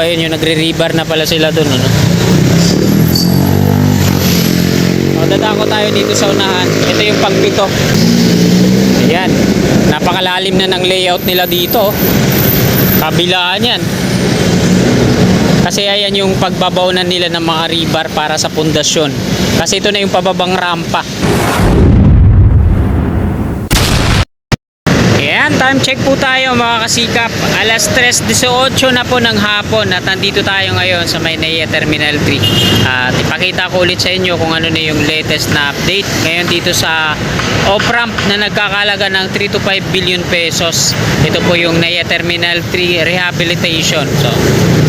Ayun yung nagre-rebar na pala sila dun, ano? O, dadako tayo dito sa unahan. Ito yung pangpito. Ayan. Napakalalim na ng layout nila dito. Kabilaan yan. Kasi ayan yung pagbabawnan nila ng mga rebar para sa pundasyon. Kasi ito na yung pababang rampa. Ayan, time check po tayo mga kasikap. Alas 3:18 na po ng hapon at nandito tayo ngayon sa may NAIA Terminal 3. At ipakita ko ulit sa inyo kung ano na yung latest na update. Ngayon dito sa off-ramp na nagkakalaga ng 3 to 5 billion pesos. Ito po yung NAIA Terminal 3 Rehabilitation. So,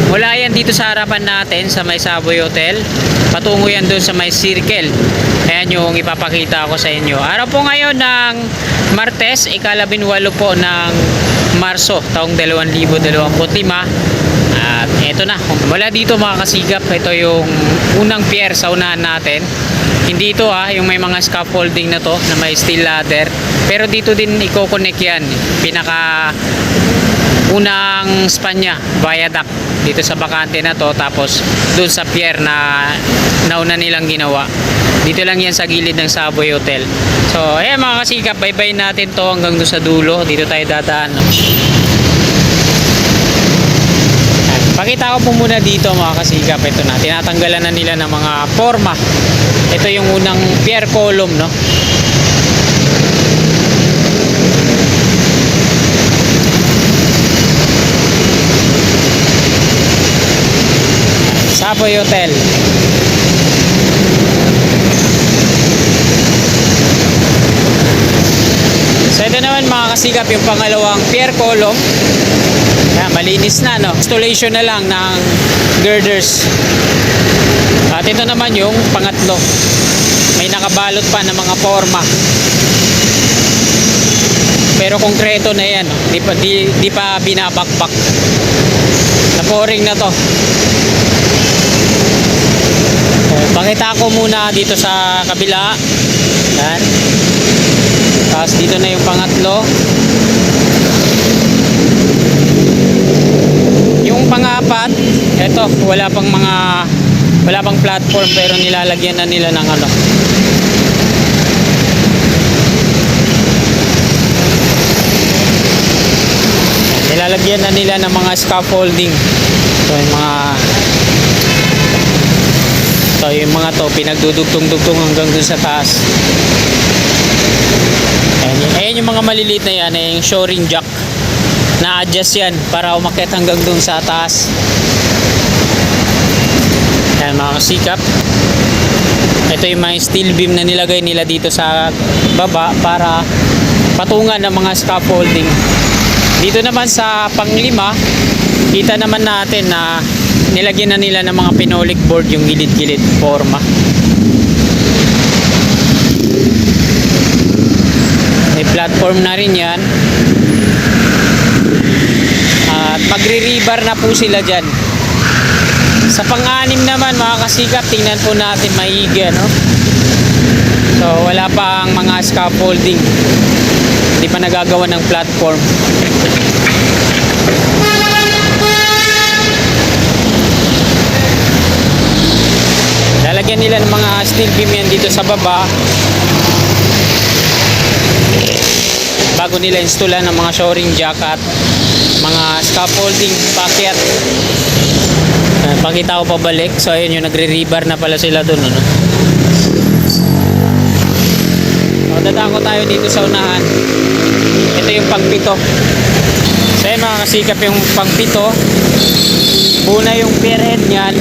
mula yan dito sa harapan natin sa may Savoy Hotel. Patungo yan doon sa may Circle. Ayan yung ipapakita ko sa inyo. Araw po ngayon ng Martes, ika-18 po ng Marso, taong 2025. At eto na, mula dito mga kasigap, ito yung unang pier sa unahan natin. Hindi ito yung may mga scaffolding na to, na may steel ladder. Pero dito din i-connect yan, pinaka unang Spanya, viaduct dito sa bakante na to. Tapos dun sa pier na nauna nilang ginawa. Dito lang yan sa gilid ng Savoy Hotel. So, ayan mga kasikap, bye-bye natin to hanggang doon sa dulo. Dito tayo dadaan. Pakita ko po muna dito mga kasikap. Ito na, tinatanggalan na nila ng mga forma. Ito yung unang pier column, no? Savoy Hotel. So ito naman mga kasigap yung pangalawang pier column. Yan, malinis na, no? Installation na lang ng girders. At ito naman yung pangatlo. May nakabalot pa ng mga forma. Pero konkreto na yan, no? Di pa binabakbak. Naporing na to. So, pakita ko muna dito sa kabila. Yan. Tapos dito na yung pangatlo. Yung pangapat, eto, wala pang platform pero nilalagyan na nila ng ano. Nilalagyan na nila ng mga scaffolding. So yung mga to pinagdudugtong-dugtong hanggang dun sa taas. Ayan yung mga maliliit na yan, yung shoring jack. Na-adjust yan para umakyat hanggang dun sa taas. Ayan mga kasikap. Ito yung mga steel beam na nilagay nila dito sa baba para patungan ng mga scaffolding. Dito naman sa panglima, kita naman natin na nilagyan na nila ng mga pinolik board yung gilid-gilid forma. May platform na rin yan. At magre-rebar na po sila dyan. Sa pang-anim naman mga kasikap, tingnan po natin maigi, no? So wala pa ang mga scaffolding. Hindi pa nagagawa ng platform. Lalagyan nila ng mga steel beam yan dito sa baba bago nila installan ng mga shoring jack at mga scaffolding packet. Pakita ko pabalik. So ayun yung nagre-rebar na pala sila dun, ano? So, dadako tayo dito sa unahan. Ito yung pangpito. So ayun mga kasikap, yung pangpito, una yung pier head nyan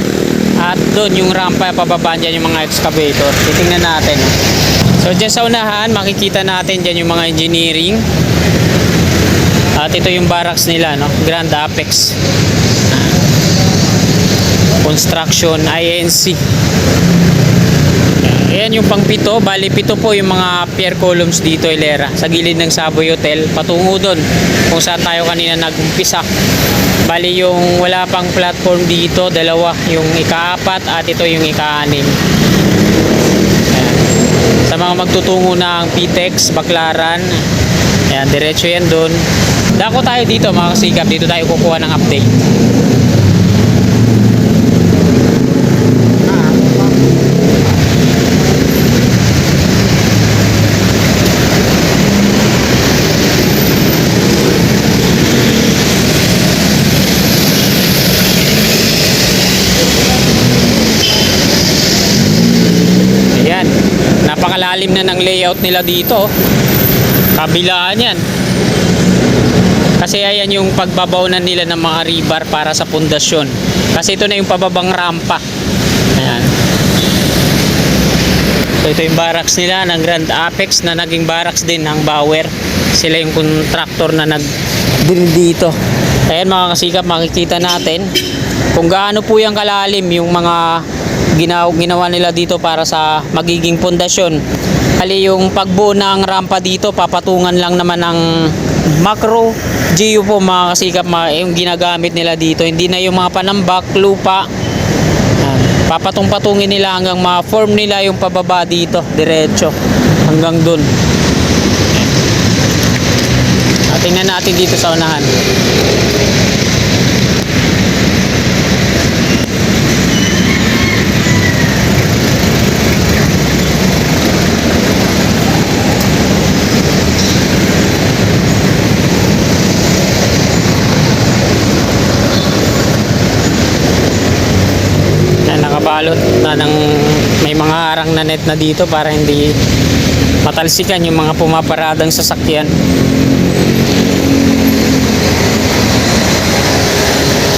at doon yung rampa pababa dyan yung mga excavator. Titingnan natin. So dyan sa unahan makikita natin dyan yung mga engineering. At ito yung barracks nila, no? Grand Apex Construction INC. Ayan yung pangpito. Bali pito po yung mga pier columns dito, Ilera, sa gilid ng Savoy Hotel patungo doon kung saan tayo kanina nag-umpisa. Bali yung wala pang platform dito, dalawa, yung ika-4 at ito yung ika-6. Sa mga magtutungo ng PTEX, Baclaran, ayan, diretso yan doon. Dako tayo dito mga kasikap, dito tayo kukuha ng update. layout nila dito. Kabilaan yan. Kasi ayan yung pagbabawnan nila ng mga rebar para sa pundasyon. Kasi ito na yung pababang rampa. Ayan. So ito yung barracks nila ng Grand Apex na naging barracks din ng Bauer. Sila yung contractor na nag-drill dito. Ayan mga kasikap, makikita natin kung gaano po yung kalalim yung mga ginawa nila dito para sa magiging pundasyon. Hali yung pagbuo ng rampa dito, papatungan lang naman ng macro geo po mga kasikap, yung ginagamit nila dito. Hindi na yung mga panambak, lupa. Papatung-patungin nila hanggang ma-form nila yung pababa dito, diretso hanggang dun. At tingnan natin dito sa unahan. Nakabalot na ng may mga harang na net na dito para hindi matalsikan yung mga pumaparadang sasakyan.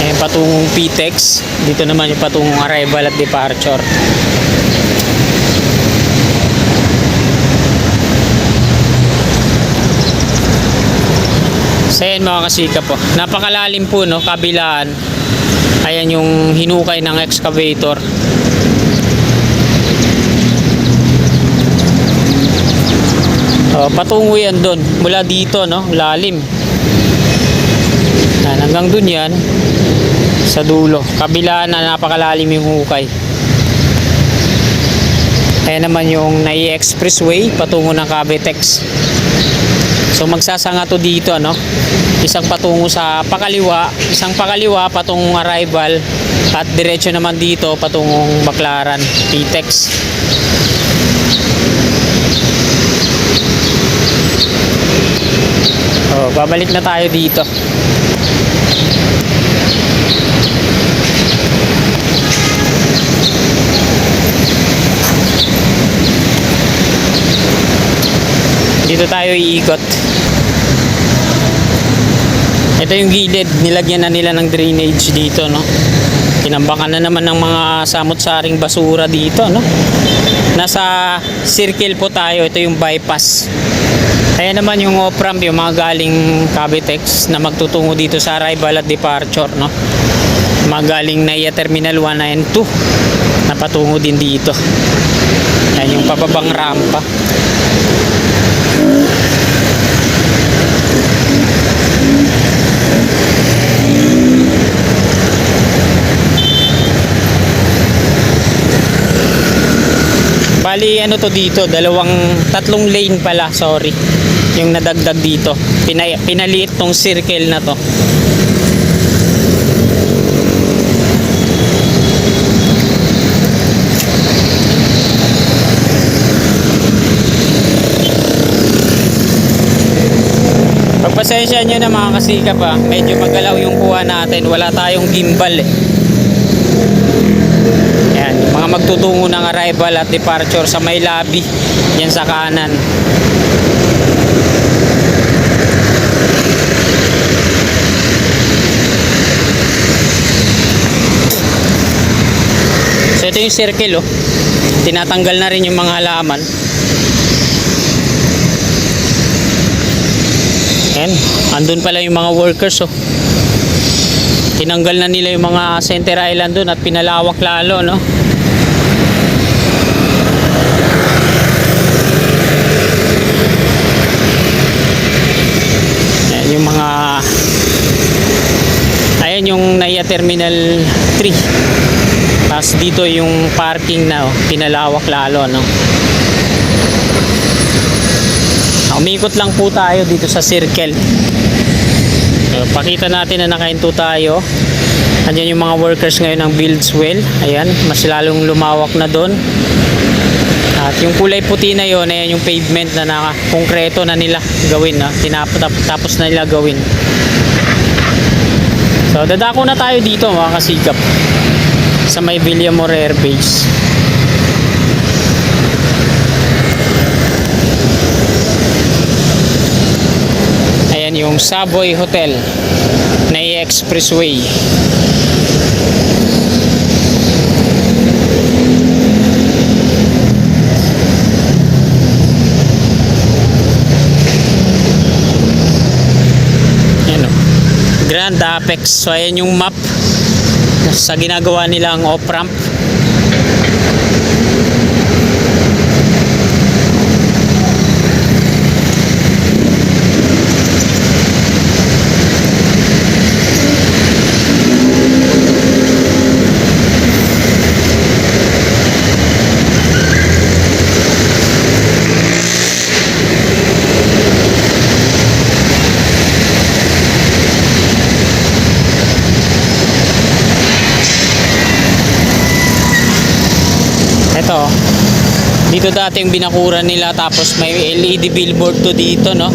Ayan, patungong PTEX. Dito naman yung patungong arrival at departure. So ayan mga kasikap po, napakalalim po no, kabilaan. Ayan yung hinukay ng excavator. Patungo yan doon mula dito no, lalim. Yan, hanggang dun yan sa dulo, kabilaan na napakalalim yung hukay. Ayan naman yung NAIA Expressway patungo ng Cavitex. So magsasanga to dito no, isang patungo sa pakaliwa, isang pakaliwa patungong arrival, at diretso naman dito patungong Baclaran PTEX. Babalik na tayo dito. Dito tayo iikot. Ito yung gilid, nilagyan na nila ng drainage dito no. Tinambakan na naman ng mga samot-saring basura dito no. Nasa circle po tayo, ito yung bypass. Ayan naman yung off-ramp, yung mga galing Cavitex na magtutungo dito sa arrival at departure no. Mga galing NAIA Terminal 1 and 2 na patungo din dito. Ayan yung pababang rampa. Bali ano to dito, tatlong lane pala, sorry. Yung nadagdag dito. Pinaliit tong circle na to. Pagpasensya nyo na mga kasikap ha, medyo magalaw yung kuha natin, wala tayong gimbal eh. Yan, mga magtutungo ng arrival at departure sa may lobby, yan sa kanan. So ito yung circle oh, tinatanggal na rin yung mga halaman. Yan, andun pala yung mga workers oh. Tinanggal na nila yung mga center island dun at pinalawak lalo no. Yan yung mga, ayan yung NAIA Terminal 3. Tapos dito yung parking na oh, pinalawak lalo no. Umikot lang po tayo dito sa circle. Pakita natin na nakahinto tayo. Andiyan yung mga workers ngayon ng Buildswell. Ayan, mas lalong lumawak na doon. At yung kulay puti na yon, ayan yung pavement na nakakongkreto na nila gawin. Tapos na nila gawin. So dadako na tayo dito mga kasikap sa may Villamor Air Base. yung Savoy Hotel na expressway. Yan o, Grand Apex. So ayan yung map sa ginagawa nilang off-ramp. Ito, dito dati yung binakuran nila, tapos may LED billboard to dito, no?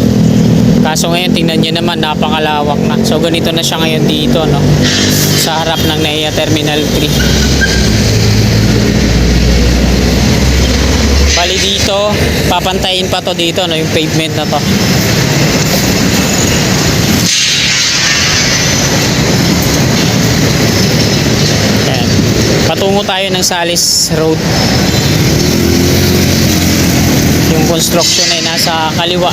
Kaso ngayon tingnan nyo naman, napakalawak na. So ganito na siya ngayon dito, no? Sa harap ng NAIA Terminal 3. Bali dito, papantayin pa to dito, no? Yung pavement na to. Ayan. Patungo tayo ng Salis Road. Yung construction ay nasa kaliwa.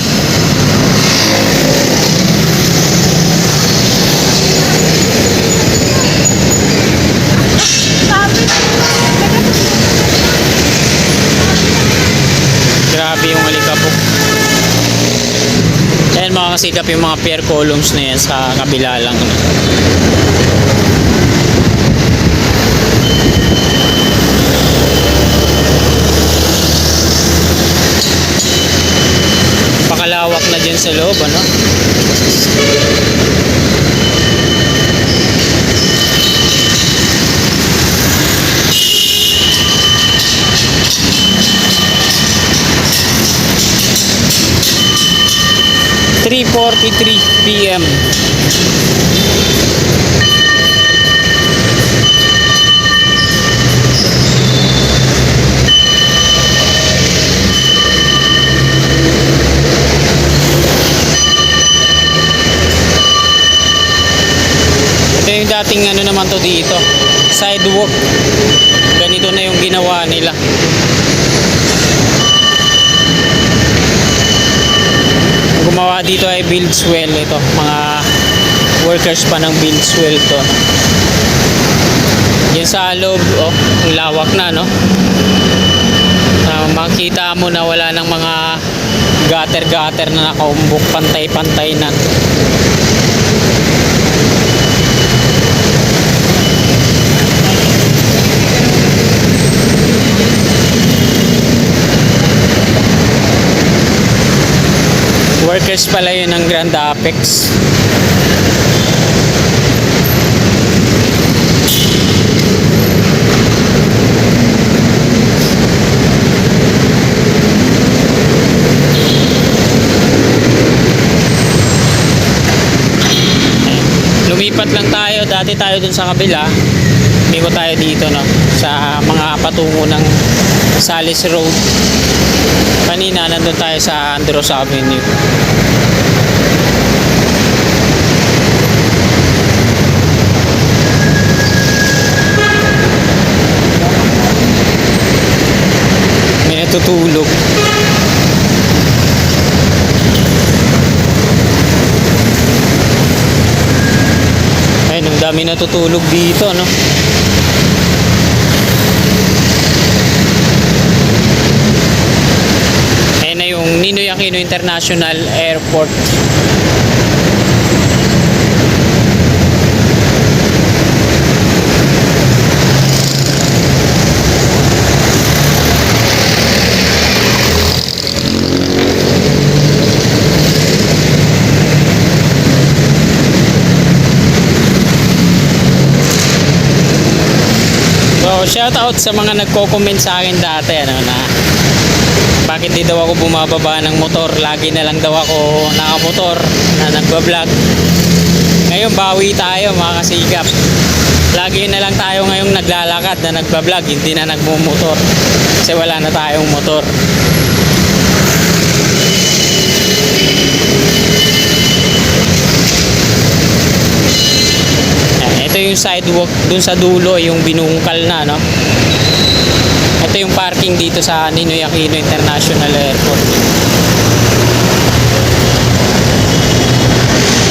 Grabe yung alikabok. Ayan mga kasikap, yung mga pier columns na yan sa kabila lang. Pakalawak na dyan sa loob, ano? PM. Ito yung dating ano naman to dito, sidewalk. Ganito na yung ginawa nila. Gumawa dito ay Buildswell. Ito, mga workers pa ng Buildswell to. Yan sa loob, oh, ang lawak na, no? Makita mo na wala ng mga gutter-gutter na nakaumbok, pantay-pantay na. Workers pala yun ng Grand Apex. Lumipat lang tayo, dati tayo dun sa kabila. Iko tayo dito, no, sa mga patungo ng Salis Road. Kanina nandun tayo sa Andros Avenue. May natutulog. Ayun, ang dami natutulog dito, no? Ayun na yung Ninoy Aquino International Airport. So, shout out sa mga nagko-comment sa akin dati, ano, na bakit di daw ako bumababa ng motor, lagi na lang daw ako nakamotor na nagbablog. Ngayon bawi tayo mga kasigap, lagi na lang tayo ngayong naglalakad na nagbablog, hindi na nagmumotor kasi wala na tayong motor. Ito yung sidewalk dun sa dulo, yung binungkal na, no? Ito yung parking dito sa Ninoy Aquino International Airport.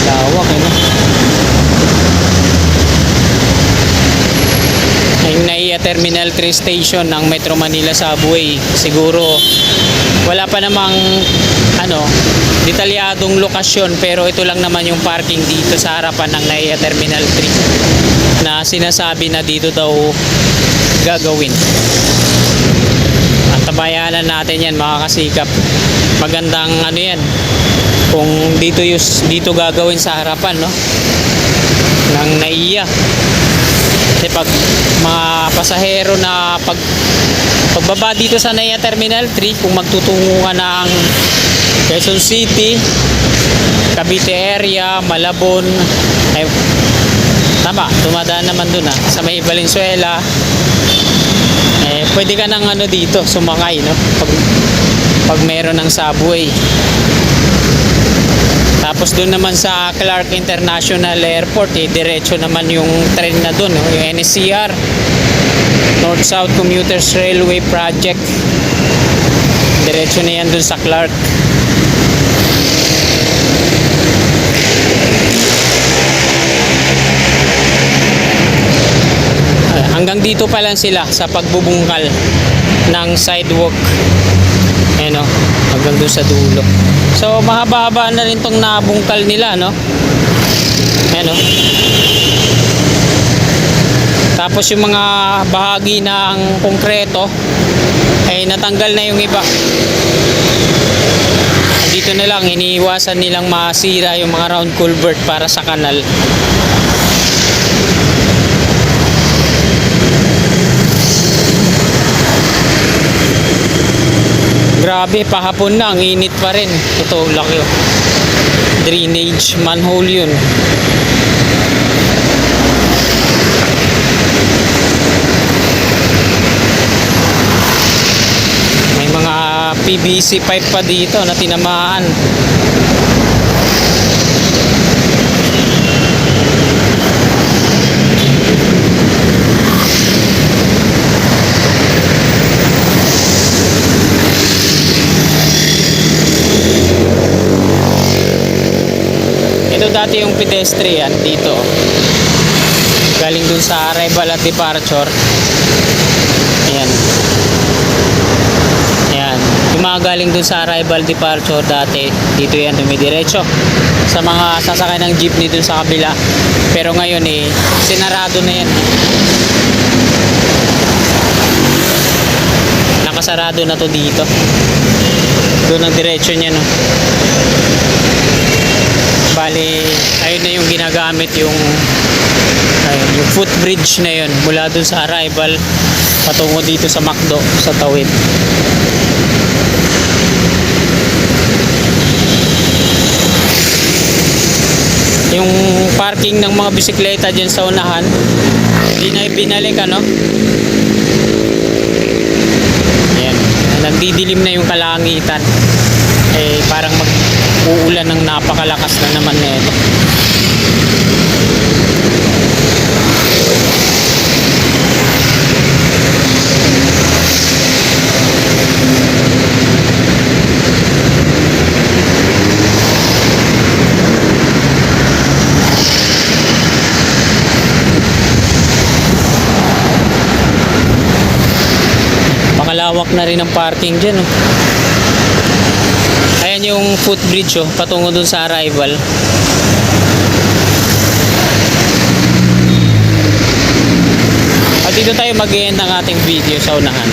Lawak, no? Yung NAIA Terminal 3 Station ng Metro Manila Subway. Siguro wala pa namang detalyadong lokasyon, pero ito lang naman yung parking dito sa harapan ng NAIA Terminal 3 na sinasabi na dito daw gagawin. At tabayanan natin yan, mga kasikap. Magandang yan kung dito gagawin sa harapan, no, ng NAIA. Kasi pag mga pasahero na pagbaba dito sa NAIA Terminal 3, kung magtutungo ka ng Quezon City, Cavite area, Malabon, tama, dumadaan naman dun sa may Valenzuela, pwede ka nang dito sumakay, no, pag meron ng subway. Tapos doon naman sa Clark International Airport, diretso naman yung train na doon, yung NSCR, North-South Commuters Railway Project. Diretso na yan doon sa Clark. Hanggang dito pa lang sila sa pagbubungkal ng sidewalk. Ayan, hanggang doon sa dulo. So mahaba-haba na rin tong nabungkal nila, no? Ayan, tapos yung mga bahagi ng konkreto ay natanggal na yung iba. Dito na lang, iniiwasan nilang masira yung mga round culvert para sa kanal. Grabe, pahapon na, ang init pa rin. Ito, laki oh. Drainage manhole yun. May mga PVC pipe pa dito na tinamaan. Dati yung pedestrian dito, galing dun sa arrival at departure. Ayan, ayan, yung mga galing dun sa arrival departure dati, dito yan dumidiretso sa mga sasakay ng jeepney dun sa kabila. Pero ngayon sinarado na yan, nakasarado na to dito. Doon ang diretsyo niya, no. Bali, ayun na yung ginagamit, yung footbridge na yun mula dun sa arrival patungo dito sa McDo sa Tawid. Yung parking ng mga bisikleta dyan sa unahan, hindi na binalik, ayan, nagdidilim na yung kalangitan. Parang uulan ng napakalakas na naman nito. Pakalawak na rin ang parking dyan, oh. Ayan yung footbridge, patungo dun sa arrival. At dito tayo mag-end ng ating video sa unahan.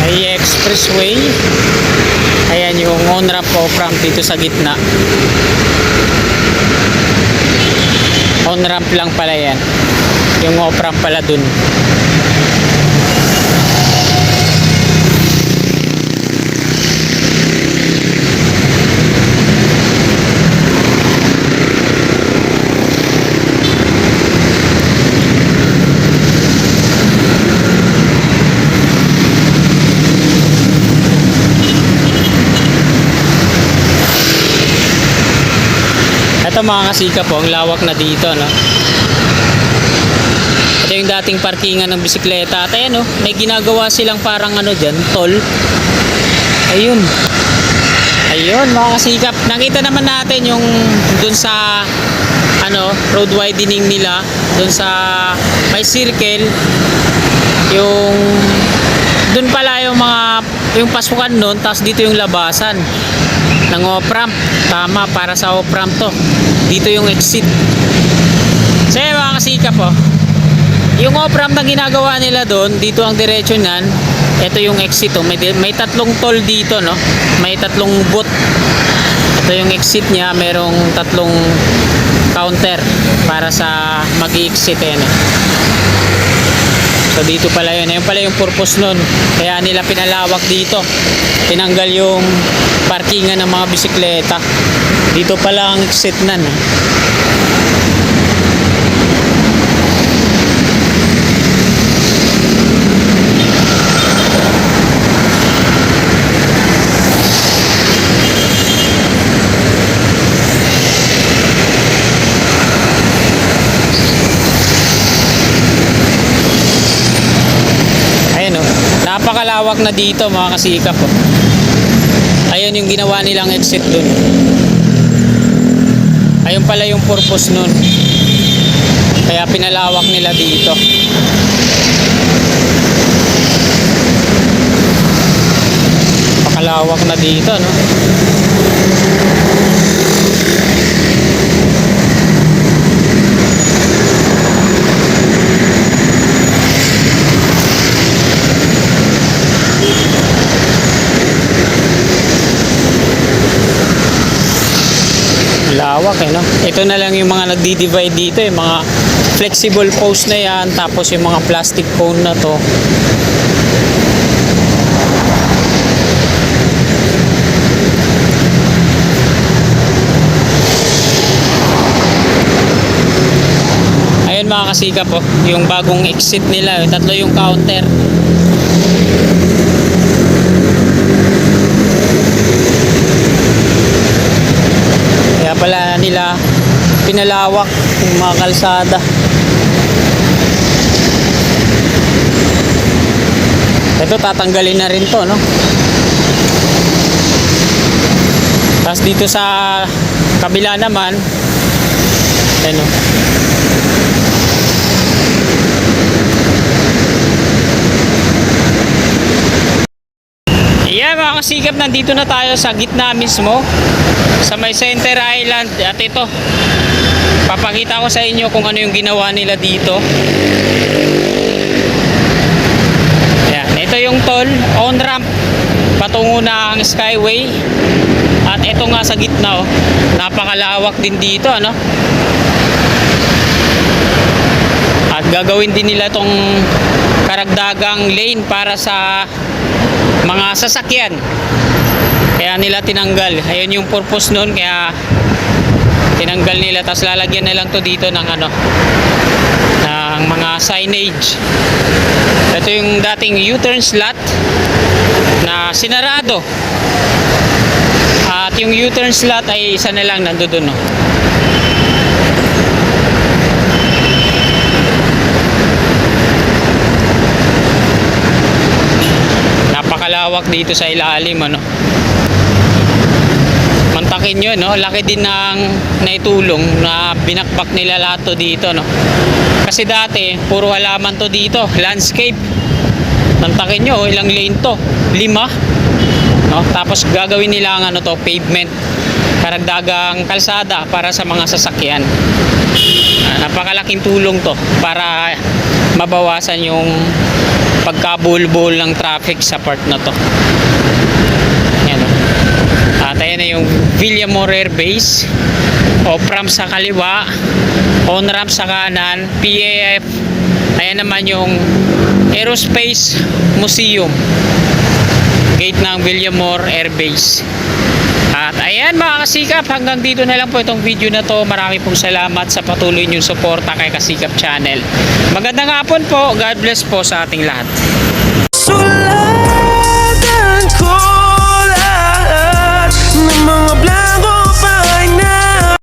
Ay expressway. Ayan yung on-ramp off-ramp dito sa gitna. On-ramp lang pala yan. Yung off-ramp pala dun. Ito mga kasikap po, ang lawak na dito, no? Ito yung dating parkingan ng bisikleta. At ayan, no? May ginagawa silang parang ano dyan, toll. Ayun. Ayun mga kasikap. Nakita naman natin yung dun sa ano, road widening nila. Dun sa may circle. Yung dun pala yung mga yung pasukan nun. Tapos dito yung labasan ng off-ramp. Tama, para sa off-ramp to. Dito yung exit. So yun mga kasikap po. Yung off-ramp na ginagawa nila doon, dito ang diretso nan. Ito yung exit oh. May tatlong toll dito, no? May tatlong booth. Ito yung exit niya, merong tatlong counter para sa mag-i-exit eh. So dito pala yun. Ayun pala yung purpose nun. Kaya nila pinalawak dito. Tinanggal yung parkingan ng mga bisikleta. Dito pala ang exit nan. Napakalawak na dito mga kasikap oh. Ayun yung ginawa nilang exit dun. Ayun pala yung purpose nun. Kaya pinalawak nila dito. Napakalawak na dito, no? Lawak eh, no? Ito na lang yung mga nagdi-divide dito, yung mga flexible post na yan, tapos yung mga plastic cone na to. Ayun mga kasikap po, yung bagong exit nila, yung tatlo yung counter. Pala nila pinalawak yung mga kalsada. Ito tatanggalin na rin to, no? Tapos dito sa kabila naman ano, yeah, mga kasikap, nandito na tayo sa gitna mismo sa may Center Island. At ito, papakita ko sa inyo kung ano yung ginawa nila dito. Ayan, ito yung toll on-ramp patungo ng Skyway. At ito nga sa gitna oh, napakalawak din dito, ano? At gagawin din nila itong karagdagang lane para sa mga sasakyan. Kaya nila tinanggal. Ayun yung purpose nun. Kaya tinanggal nila. Tapos lalagyan na lang to dito ng ano, ng mga signage. Ito yung dating U-turn slot na sinarado. At yung U-turn slot ay isa na lang nandoon, no? Napakalawak dito sa ilalim, ano? Mantakin nyo, no? Laki din ng naitulong na binakbak nila lahat to dito, no? Kasi dati puro halaman to dito, landscape. Mantakin nyo, ilang lane to? 5, no? Tapos gagawin nila ang ano to, pavement, karagdagang kalsada para sa mga sasakyan. Napakalaking tulong to para mabawasan yung pagkabulbul ng traffic sa part na to. Ayan, no? At ayan na yung Villamor Air Base. Off-ramp sa kaliwa, on-ramp sa kanan, PAF. Ayan naman yung Aerospace Museum, gate ng Villamor Air Base. At ayan mga kasikap, hanggang dito na lang po itong video na to. Marami pong salamat sa patuloy niyong suporta kay Kasikap Channel. Magandang hapon po. God bless po sa ating lahat.